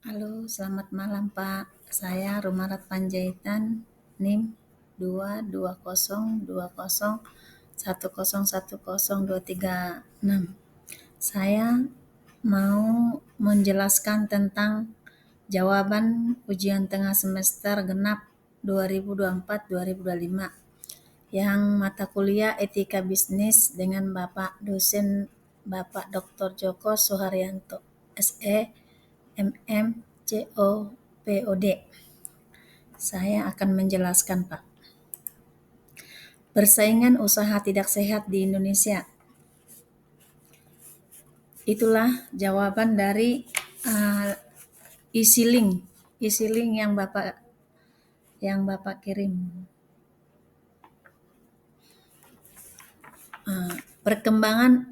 Halo, selamat malam Pak. Saya Rumarat Panjaitan, NIM 22020101023 6. Saya mau menjelaskan tentang jawaban ujian tengah semester genap 2024-2025 yang mata kuliah Etika Bisnis dengan Bapak dosen Bapak Dr. Joko Suharyanto, SE, MM, COPOD. Saya akan menjelaskan, Pak. Persaingan usaha tidak sehat di Indonesia. Itulah jawaban dari isi link yang Bapak kirim. Perkembangan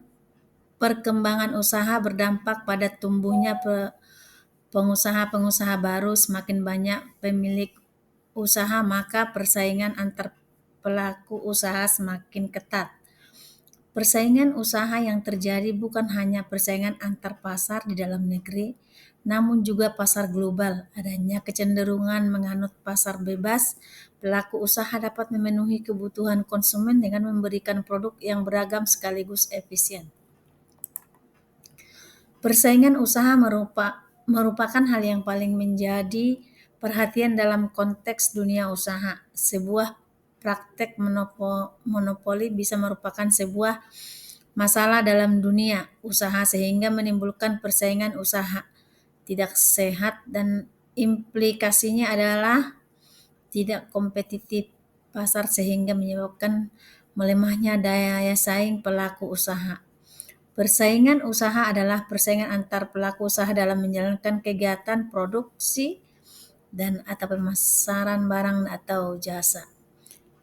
usaha berdampak pada tumbuhnya pengusaha-pengusaha baru. Semakin banyak pemilik usaha, maka persaingan antar pelaku usaha semakin ketat. Persaingan usaha yang terjadi bukan hanya persaingan antar pasar di dalam negeri, namun juga pasar global. Adanya kecenderungan menganut pasar bebas, pelaku usaha dapat memenuhi kebutuhan konsumen dengan memberikan produk yang beragam sekaligus efisien. Persaingan usaha merupakan hal yang paling menjadi perhatian dalam konteks dunia usaha. Sebuah praktek monopoli bisa merupakan sebuah masalah dalam dunia usaha sehingga menimbulkan persaingan usaha tidak sehat dan implikasinya adalah tidak kompetitif pasar sehingga menyebabkan melemahnya daya saing pelaku usaha. Persaingan usaha adalah persaingan antar pelaku usaha dalam menjalankan kegiatan produksi dan atau pemasaran barang atau jasa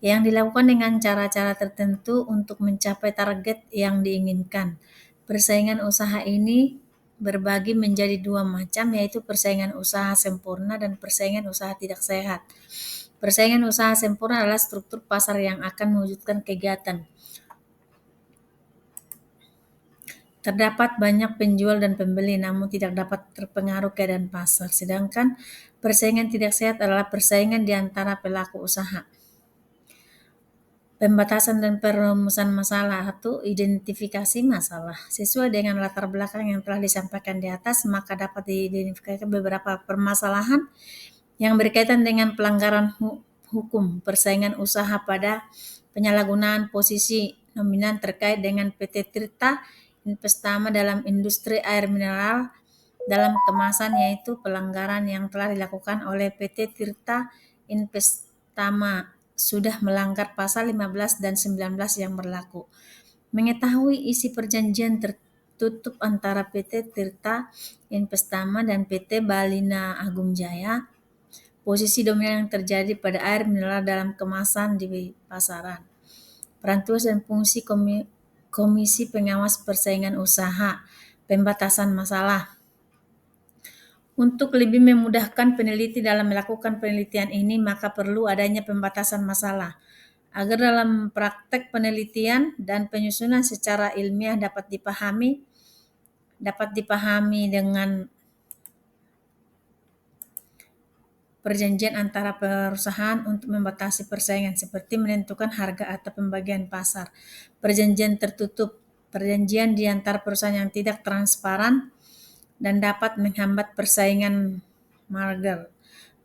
yang dilakukan dengan cara-cara tertentu untuk mencapai target yang diinginkan. Persaingan usaha ini berbagi menjadi dua macam, yaitu persaingan usaha sempurna dan persaingan usaha tidak sehat. Persaingan usaha sempurna adalah struktur pasar yang akan mewujudkan kegiatan. Terdapat banyak penjual dan pembeli, namun tidak dapat terpengaruh keadaan pasar. Sedangkan persaingan tidak sehat adalah persaingan di antara pelaku usaha. Pembatasan dan perumusan masalah atau identifikasi masalah. Sesuai dengan latar belakang yang telah disampaikan di atas, maka dapat diidentifikasikan beberapa permasalahan yang berkaitan dengan pelanggaran hukum persaingan usaha pada penyalahgunaan posisi dominan terkait dengan PT Tirta Investama dalam industri air mineral dalam kemasan, yaitu pelanggaran yang telah dilakukan oleh PT Tirta Investama sudah melanggar pasal 15 dan 19 yang berlaku. Mengetahui isi perjanjian tertutup antara PT Tirta Investama dan PT Balina Agung Jaya, posisi dominan yang terjadi pada air mineral dalam kemasan di pasaran. Peran tugas dan fungsi Komisi Pengawas Persaingan Usaha, pembatasan masalah. Untuk lebih memudahkan peneliti dalam melakukan penelitian ini, maka perlu adanya pembatasan masalah. Agar dalam praktek penelitian dan penyusunan secara ilmiah dapat dipahami dengan perjanjian antara perusahaan untuk membatasi persaingan seperti menentukan harga atau pembagian pasar. Perjanjian tertutup, perjanjian di antara perusahaan yang tidak transparan dan dapat menghambat persaingan merger.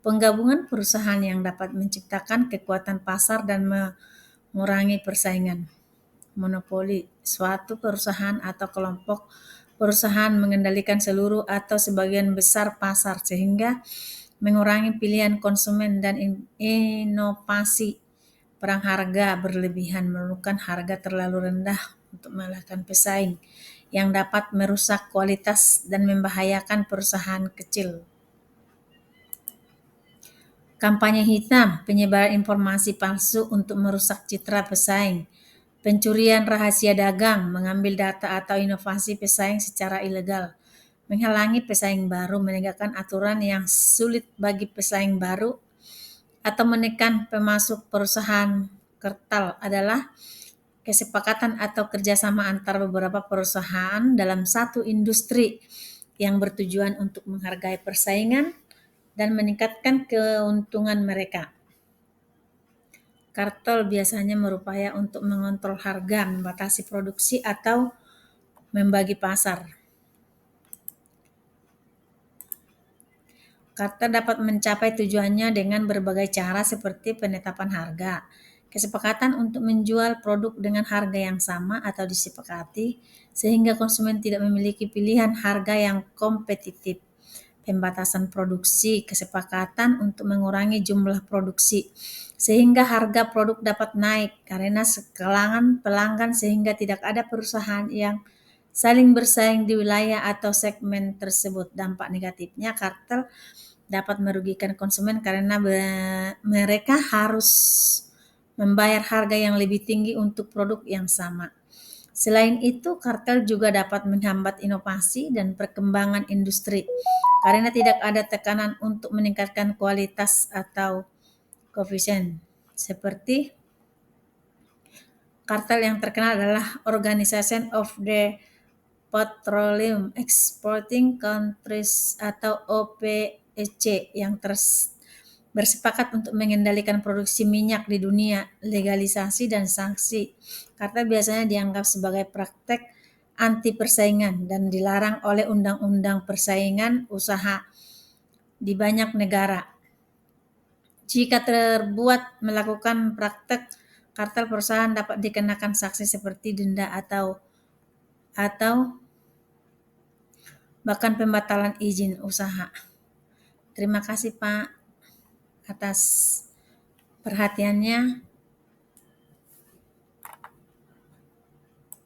Penggabungan perusahaan yang dapat menciptakan kekuatan pasar dan mengurangi persaingan. Monopoli, suatu perusahaan atau kelompok perusahaan mengendalikan seluruh atau sebagian besar pasar sehingga mengurangi pilihan konsumen dan inovasi. Perang harga berlebihan, menurunkan harga terlalu rendah untuk mengalahkan pesaing yang dapat merusak kualitas dan membahayakan perusahaan kecil. Kampanye hitam, penyebaran informasi palsu untuk merusak citra pesaing. Pencurian rahasia dagang, mengambil data atau inovasi pesaing secara ilegal. Menghalangi pesaing baru, menegakkan aturan yang sulit bagi pesaing baru, atau menekan pemasok. Perusahaan kartel adalah kesepakatan atau kerjasama antara beberapa perusahaan dalam satu industri yang bertujuan untuk menghargai persaingan dan meningkatkan keuntungan mereka. Kartel biasanya berupaya untuk mengontrol harga, membatasi produksi, atau membagi pasar. Kartel dapat mencapai tujuannya dengan berbagai cara seperti penetapan harga, kesepakatan untuk menjual produk dengan harga yang sama atau disepakati sehingga konsumen tidak memiliki pilihan harga yang kompetitif, pembatasan produksi, kesepakatan untuk mengurangi jumlah produksi sehingga harga produk dapat naik karena kalangan pelanggan sehingga tidak ada perusahaan yang saling bersaing di wilayah atau segmen tersebut. Dampak negatifnya, kartel dapat merugikan konsumen karena mereka harus membayar harga yang lebih tinggi untuk produk yang sama. Selain itu, kartel juga dapat menghambat inovasi dan perkembangan industri karena tidak ada tekanan untuk meningkatkan kualitas atau koefisien. Seperti kartel yang terkenal adalah Organization of the Petroleum Exporting Countries atau OPEC yang bersepakat untuk mengendalikan produksi minyak di dunia, legalisasi dan sanksi. Kartel biasanya dianggap sebagai praktek anti persaingan dan dilarang oleh undang-undang persaingan usaha di banyak negara. Jika terbuat melakukan praktek kartel, perusahaan dapat dikenakan sanksi seperti denda atau bahkan pembatalan izin usaha. Terima kasih Pak atas perhatiannya.